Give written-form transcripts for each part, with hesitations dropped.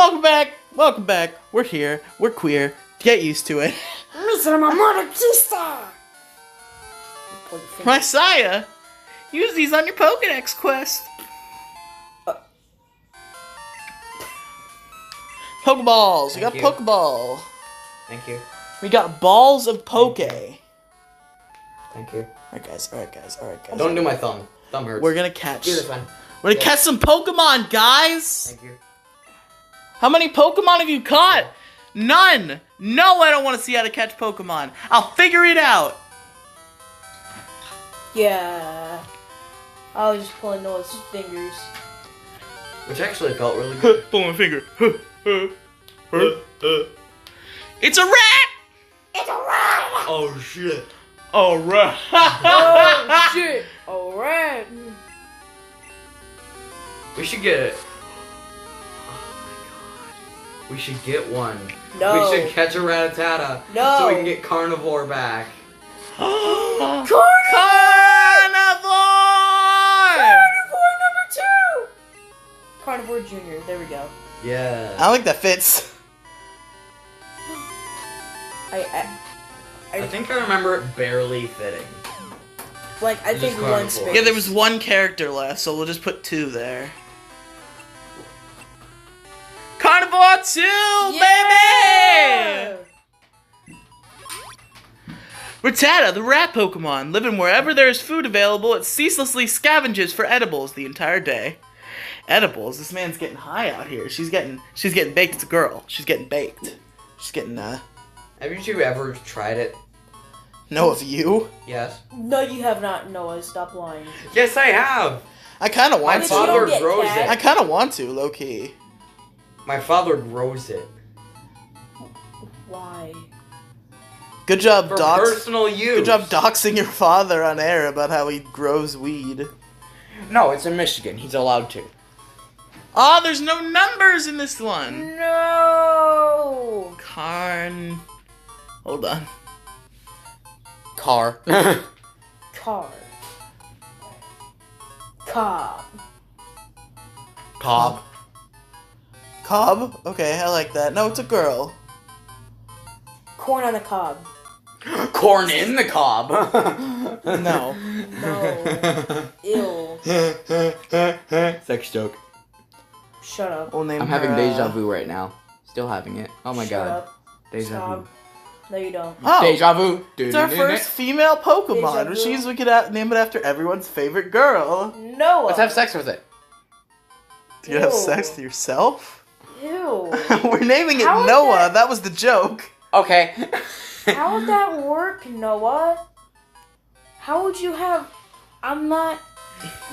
welcome back. Welcome back. We're here. We're queer. Get used to it. Messiah, use these on your Pokedex quest. Pokeballs. We got Pokeball. Thank you. We got balls of Poke. Thank you. Alright guys. Don't do my thumb. Thumb hurts. We're gonna catch. Do this one. We're gonna catch some Pokemon, guys. Thank you. How many Pokemon have you caught? None. No, I don't want to see how to catch Pokemon. I'll figure it out. Yeah. I was just pulling Noah's fingers. Which actually felt really good. Pull my finger. It's a rat. It's a rat! Oh shit. All right. Oh shit! Alright. We should get it. Oh my god. We should get one. No. We should catch a Rattata. No. So we can get Carnivore back. Carnivore! Carnivore number 2! Carnivore Jr. There we go. Yeah. I like that fits. I think I remember it barely fitting. Like, I think one space. Yeah, there was one character left, so we'll just put 2 there. Carnivore 2, Yeah! baby! Rattata, the rat Pokemon, living wherever there is food available, it ceaselessly scavenges for edibles the entire day. Edibles? This man's getting high out here. She's getting baked. It's a girl. She's getting baked. She's getting, Haven't you ever tried it? No, of you? Yes. No, you have not, Noah. Stop lying. Yes, I have. I kind of My want father to. grows I it. kind of want to, low key. My father grows it. Why? Good job, For docs. personal use. Good job doxing your father on air about how he grows weed. No, it's in Michigan. He's allowed to. Oh, there's no numbers in this one. No! Hold on. Car. Car. Cob. Cobb. Cobb? Okay, I like that. No, it's a girl. Corn on the cob. Corn in the cob. No. No. Ew. Sex joke. Shut up. We'll name I'm her, having deja vu right now. Still having it. Oh my Shut god. up. Deja Stop. No, you don't. Oh, Deja vu. it's our first female Pokemon, Deja which vu. means we could name it after everyone's favorite girl. Noah. Let's have sex with it. Do you have Ew. sex with yourself? Ew. We're naming it How is Noah. That was the joke. Okay. How would that work, Noah? How would you have... I'm not...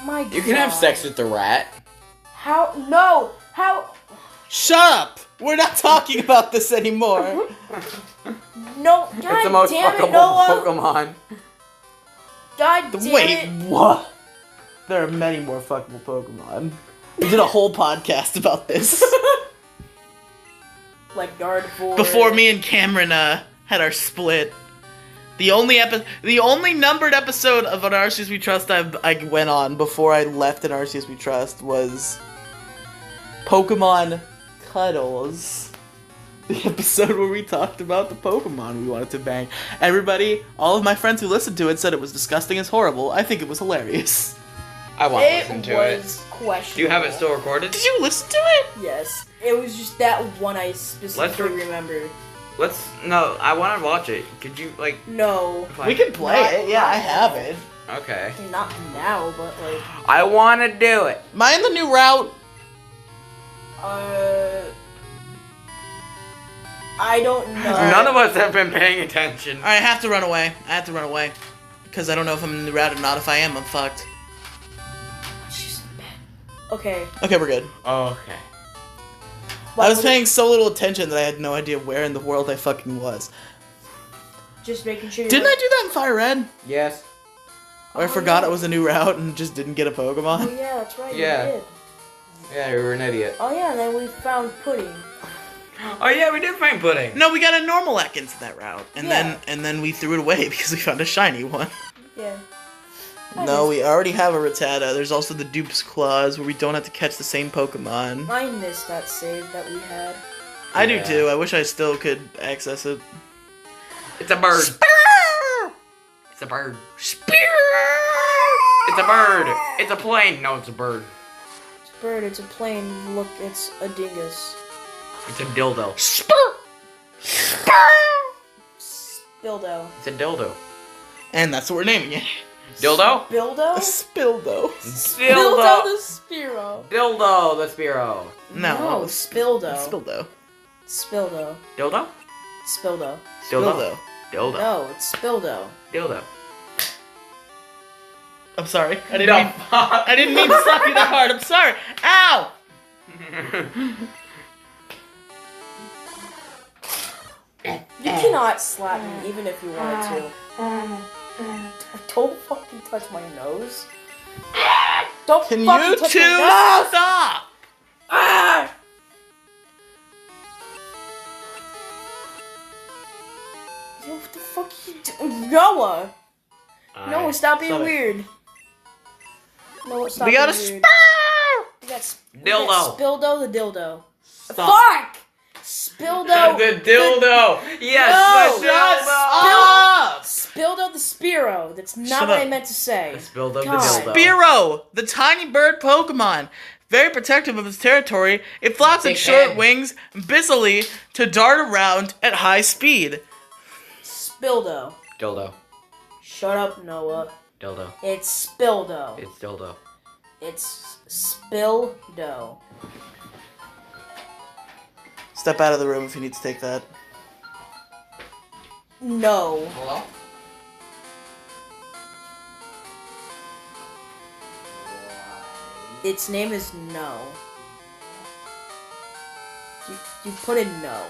My God. You can have sex with the rat. How... No! How... Shut up. We're not talking about this anymore. No, It's God the most damn it, fuckable Noah! Pokemon. God damn Wait, it! what? There are many more fuckable Pokemon. We did a whole podcast about this. Like Gardevoir. Before me and Cameron had our split. The only numbered episode of an Arceus We Trust I went on before I left an Arceus We Trust was Pokemon Cuddles. The episode where we talked about the Pokemon we wanted to bang. Everybody, all of my friends who listened to it said it was disgusting as horrible. I think it was hilarious. I want to It listen to it. was questionable. Do you have it still recorded? Did you listen to it? Yes. It was just that one I specifically Let's remember. No, I want to watch it. Could you, like... No. We can play Not- it. Yeah, I not have now. it. Okay. Not now, but like... I want to do it. Am I in the new route? I don't know. None of us have been paying attention. Alright, I have to run away. Because I don't know if I'm in the route or not. If I am, I'm fucked. Okay. Okay, we're good. Okay. I was paying so little attention that I had no idea where in the world I fucking was. Just making sure. Didn't I do that in Fire Red? Yes. Or I forgot it was a new route and just didn't get a Pokemon? Oh yeah, that's right. Yeah. You did. Yeah, you were an idiot. Oh yeah, and then we found pudding. Oh yeah, we did find pudding. No, we got a normal Ekans in that route. And Yeah. then we threw it away because we found a shiny one. Yeah. No, we already have a Rattata. There's also the Dupe's Claws, where we don't have to catch the same Pokemon. I miss that save that we had. I do too. I wish I still could access it. It's a bird. It's a bird. It's a bird. It's a plane. No, it's a bird. It's a bird. It's a plane. Look, it's a dingus. It's a dildo. Spildo. It's a dildo. And that's what we're naming it. Dildo? Spildo? Spildo. Spildo the Spiro. Dildo the Spiro. No, Spildo. Spildo. Spildo. Dildo? Spildo. Dildo. Dildo. No, it's Spildo. Dildo. I'm sorry. I didn't mean to slap you that hard. I'm sorry. Ow! You cannot slap me even if you wanted to. Don't fucking touch my nose. Don't Can fucking you touch two my nose. stop? Ah! Yo, what the fuck are you doing? Noah! Noah, stop being Stop it. weird. Noah, stop We being got a weird. We got Dildo. Spildo the dildo. Stop. Fuck! Spildo The dildo. Yes, No. the Shut dildo. up! Spildo the Spiro. That's not Shut what up. I meant to say. The spilled of the God. dildo. Spiro, the tiny bird Pokemon. Very protective of its territory, it flaps Big its short head. wings busily to dart around at high speed. Spildo. Dildo. Shut up, Noah. Dildo. It's Spildo. It's dildo. It's Spildo. Step out of the room if you need to take that. No. Hello? Its name is No. You put in No.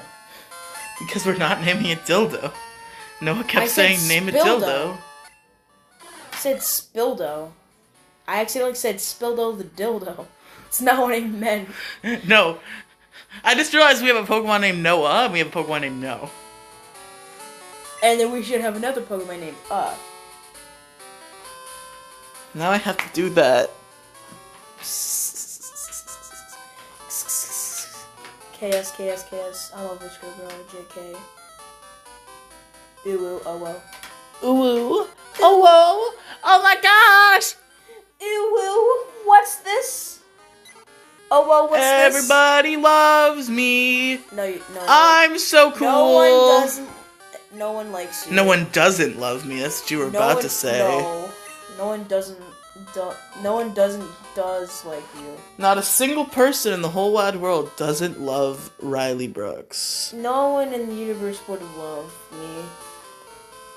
Because we're not naming it Dildo. Noah I kept said saying name it Spildo. Dildo. I said Spildo. I accidentally said Spildo the dildo. It's not what I meant. No. I just realized we have a Pokemon named Noah and we have a Pokemon named No. And then we should have another Pokemon named Now I have to do that. KS, KS, KS. I love this girl, JK. Ew, oh well. Ooh. Oh, whoa. Oh my gosh. Ew, what's this? Oh well, what's this? Everybody loves me. No. I'm so cool. No one doesn't. No one likes you. No one doesn't love me. That's what you were about to say. No one doesn't. No one does like you. Not a single person in the whole wide world doesn't love Riley Brooks. No one in the universe would love me.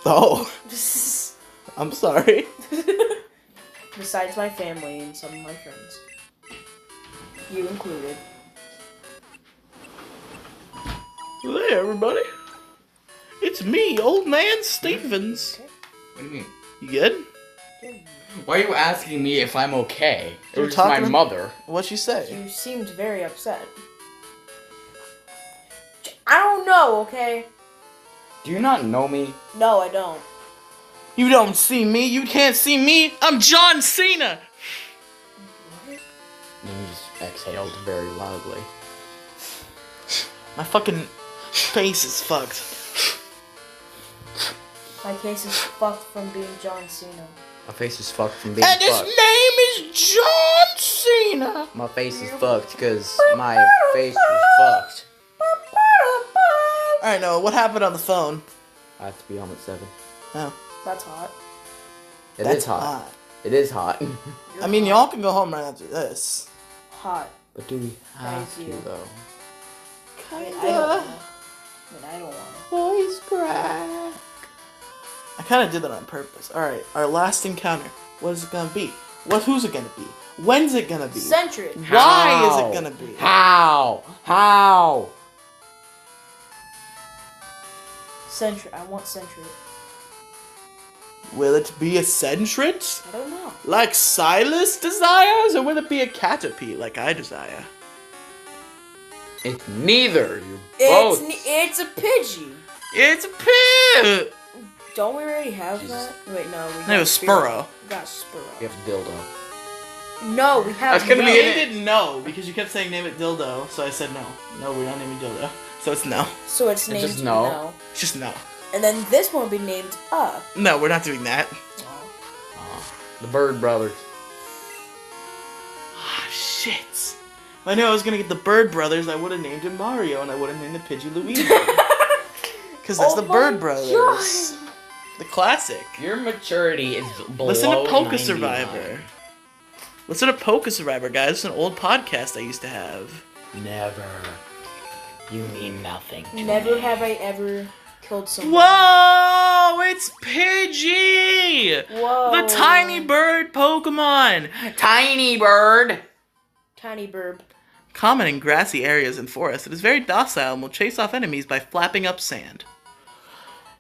Oh, I'm sorry. Besides my family and some of my friends. You included. Hey, everybody. It's me, Old Man Stevens. What do you mean? You good? Why are you asking me if I'm okay? It You're was my talking- mother. What'd you say? You seemed very upset. I don't know, okay? Do you not know me? No, I don't. You don't see me. You can't see me. I'm John Cena. You just exhaled very loudly. My fucking face is fucked. My case is fucked from being John Cena. My face is fucked from being And his fucked. name is John Cena. My face is fucked because my face was fucked. Alright, Noah, what happened on the phone? I have to be home at 7. Oh, That's hot. It that's is hot. It is hot. I mean, y'all can go home right after this. Hot. But do we have Crazy. to though? I mean, I don't want to. Voice crack. I kind of did that on purpose. Alright, our last encounter. What is it gonna be? Who's it gonna be? When's it gonna be? Centric. Why is it gonna be? How? How? Centric. I want Centric. Will it be a Sentret? I don't know. Like Silas desires? Or will it be a Caterpie like I desire? It's neither. You both. It's a Pidgey. It's a pig! Don't we already have Jesus. that? Wait, no. We It got was Spurro. We got Spurro. You have dildo. No, we have That's gonna be You it. didn't know because you kept saying name it dildo, so I said no. No, we're not naming dildo. So it's no. So it's named just no. no. It's just no. And then this one will be named No, we're not doing that. The Bird Brothers. Ah, shit. If I knew I was gonna get the Bird Brothers, I would have named him Mario, and I would have named the Pidgey Luigi. Because that's the Bird Brothers. God. The classic. Your maturity is below Listen to Poke 99. Survivor. Listen to Poke Survivor, guys. It's an old podcast I used to have. Never. You mean nothing to Never me. have I ever killed someone. Whoa! It's Pidgey! Whoa. The tiny bird Pokemon! Tiny bird. Tiny burb. Common in grassy areas and forests, it is very docile and will chase off enemies by flapping up sand.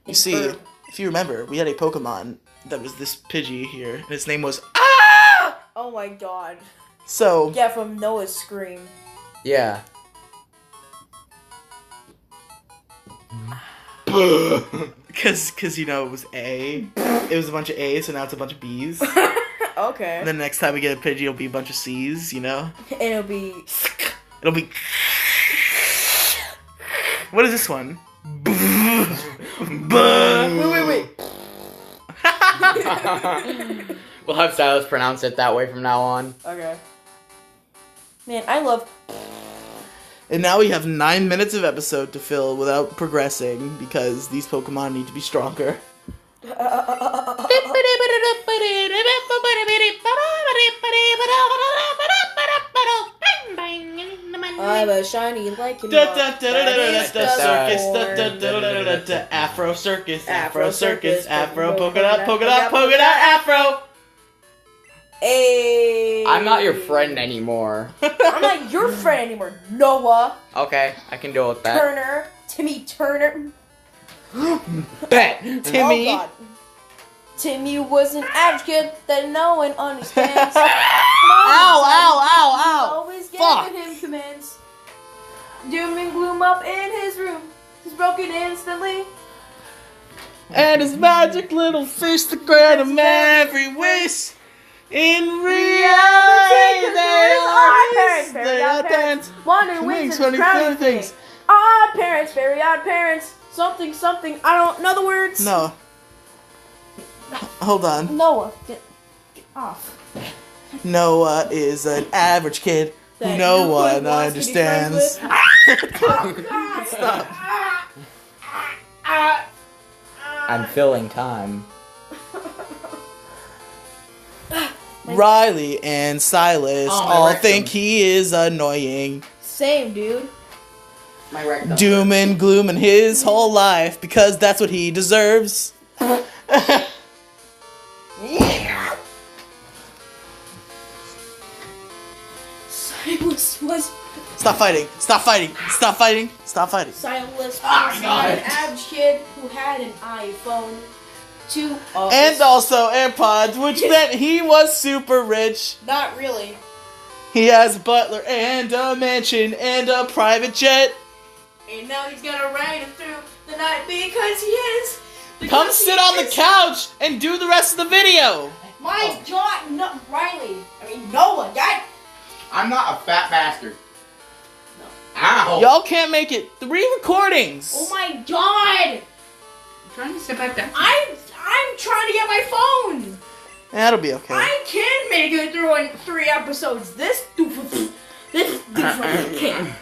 You see, Bird. if you remember, we had a Pokemon that was this Pidgey here, and its name was Ah! Oh my god. So, Yeah, from Noah's Scream. Yeah. Cause you know it was A. It was a bunch of A's, so now it's a bunch of B's. Okay. And then next time we get a Pidgey, it'll be a bunch of C's, you know? And it'll be... It'll be. What is this one? Wait. We'll have Silas pronounce it that way from now on. Okay. Man, I love... And now we have 9 minutes of episode to fill without progressing because these Pokemon need to be stronger. I have a shiny like an Afro circus, Afro circus, Afro polka dot, Afro. Hey. I'm not your friend anymore. I'm not your friend anymore. Noah Okay, I can deal with that. Turner, Timmy Turner. Bet. Timmy. Oh God. Timmy was an average kid that no one understands. Ow. Always Fuck. giving him commands. Doom and gloom up in his room. He's broken instantly. And his magic little fish to grant him every wish. In reality, they are parents. Wandering wings and crowning things. Odd parents, very odd parents. Something, I don't know the words. No. Hold on. Noah, get off. Noah is an average kid who That no no one one wants to be friends understands. Stop. I'm filling time. Riley and Silas Oh, my all rectum. think he is annoying. Same, dude. My rectum. Doom and gloom in his whole life because that's what he deserves. Silas was Stop fighting. Silas was an average kid who had an iPhone. And also AirPods, which meant he was super rich. Not really. He has a butler and a mansion and a private jet. And now he's gonna ride it through the night because he is. Come sit on the couch and do the rest of the video. My God, no, Riley. Noah. God. I'm not a fat bastard. No. Ow. Y'all can't make it 3 recordings. Oh my God. I'm trying to sit back down. I'm trying to get my phone. That'll be okay. I can make it through in 3 episodes. This doofus can't.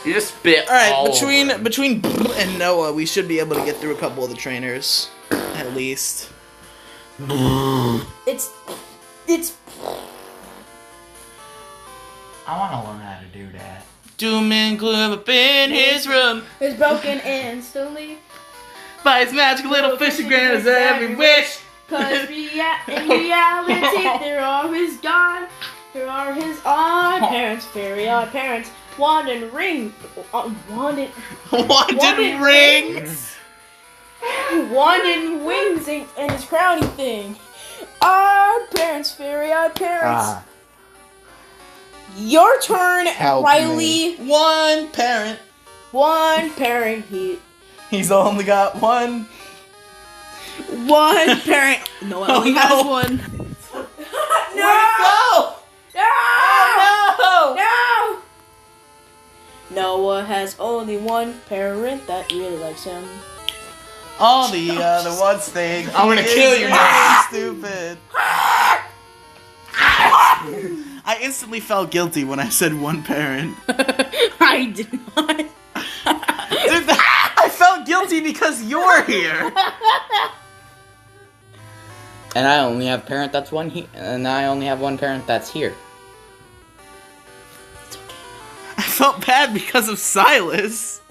You just spit. All right, all over him. between and Noah, we should be able to get through a couple of the trainers, at least. It's. I want to learn how to do that. Doom and gloom up in his room. It's broken instantly. By his magic little fish grant his every wish. Cause in reality, they're always gone. There are his odd parents, very odd parents. Wand and ring. Wand and rings. Wand and wings and his crowning thing. Odd parents, very odd parents. Your turn, Help Riley. me. One parent. One parent. He's only got one One parent. Noah only has one. No! Go! No! Oh, No! Noah has only one parent that really likes him. All the other ones think I'm gonna kill you now. Stupid. I instantly felt guilty when I said one parent. I did not. Dude, I felt guilty because you're here. And I only have parent that's one and I only have one parent that's here. I felt bad because of Silas.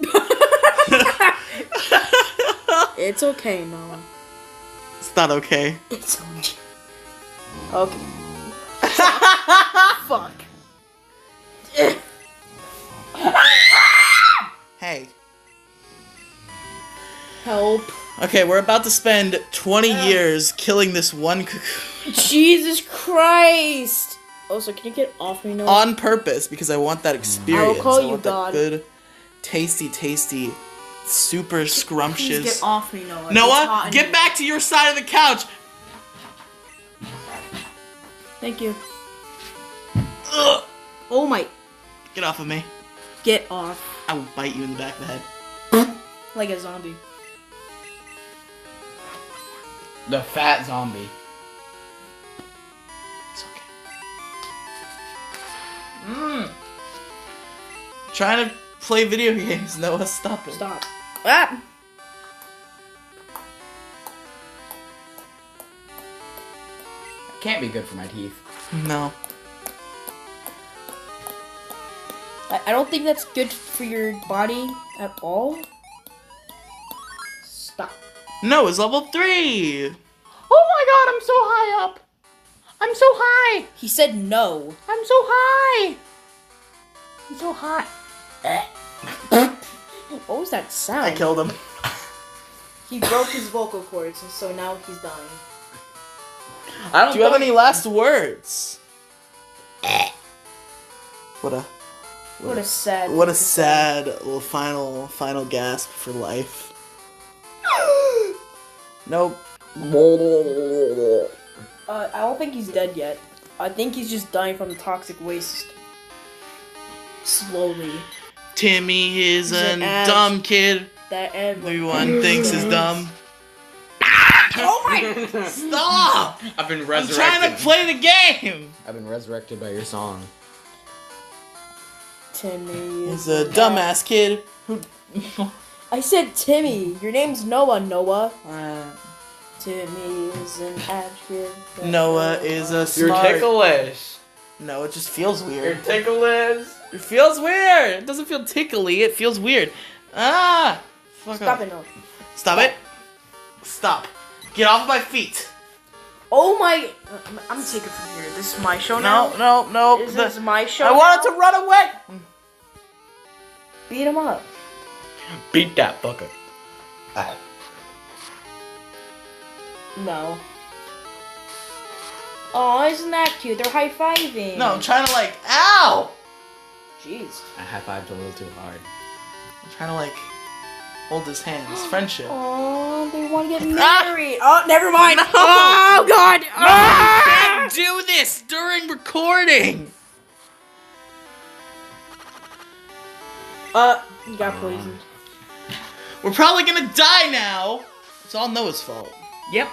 It's okay, Noah. It's not okay. It's okay. Okay. Fuck. Hey. Help. Okay, we're about to spend 20 years killing this one cocoon. Jesus Christ. Also, can you get off me, Noah? On purpose, because I want that experience. I will call I you want God. that good, tasty, super scrumptious. Please get off me, Noah. It's Noah, hot in get here. back to your side of the couch. Thank you. Ugh. Oh my. Get off of me. Get off. I will bite you in the back of the head. Like a zombie. The fat zombie. It's okay. Trying to play video games, Noah. Stop it. Stop. Ah! Can't be good for my teeth. No. I don't think that's good for your body at all. Stop. No, it's level 3. Oh my god, I'm so high up. I'm so high. He said no. I'm so high. I'm so high. What was that sound? I killed him. He broke his vocal cords, and so now he's dying. I don't Do you have any last words? What a sad. little final gasp for life. Nope. I don't think he's dead yet. I think he's just dying from toxic waste. Slowly. Timmy is He's a an ass. dumb kid. That Everyone thinks is dumb. Oh my! Stop! I've been I'm resurrected. trying to play the game. I've been resurrected by your song. Timmy He's is a dumbass kid who. I said Timmy. Your name's Noah, Noah. Timmy is an ass kid. Noah is a You're smart. ticklish. No, it just feels You're weird. ticklish. It feels weird. It doesn't feel tickly. It feels weird. Ah! Fuck Stop off. it, Noah. Stop it. Stop. Get off of my feet. Oh my! I'm gonna take it from here. This is my show now. No. This is my show. I wanted now? to run away. Beat him up. Beat that fucker. No. Oh, isn't that cute? They're high-fiving. No, I'm trying to ow! Jeez. I high-fived a little too hard. I'm trying to hold his hands. Friendship. Oh, they want to get Ah! married. Oh, never mind. No. Oh God. Ah! Can't do this during recording. You got poisoned. We're probably gonna die now. It's all Noah's fault. Yep.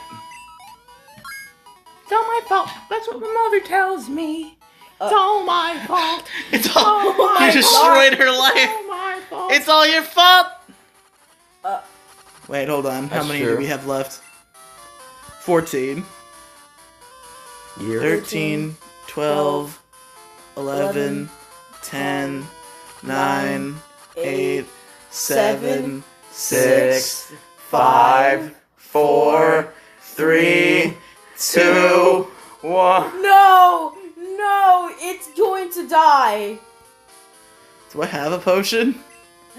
It's all my fault. That's what my mother tells me. It's all my fault. It's all my you destroyed her It's life. all my fault. It's all your fault. Uh. Wait, hold on. How That's many true. do we have left? 14, Year. 13, 12, 11, 10, 9, 8, 7, 6, 5, 4, 3, 2, 1. No, it's going to die. Do I have a potion?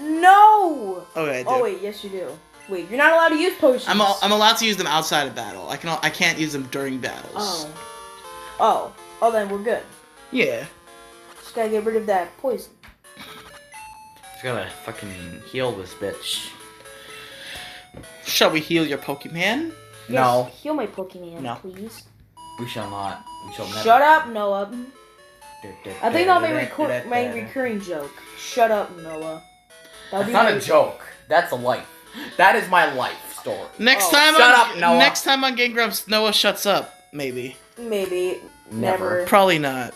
No. Okay, I do. Oh wait, yes you do. Wait, you're not allowed to use potions. I'm allowed to use them outside of battle. I can't use them during battles. Oh, then we're good. Yeah. Just gotta get rid of that poison. Just gotta fucking heal this bitch. Shall we heal your Pokemon? No. Heal my Pokemon, No. please. We shall not. We shall never. Shut up, Noah. I think that'll be my recurring joke. Shut up, Noah. That'll That's be not my a joke. That's a life. That is my life story. Next Oh, time, shut up, Noah. Next time on Game Grumps, Noah shuts up. Maybe. Maybe. Never. Never. Probably not.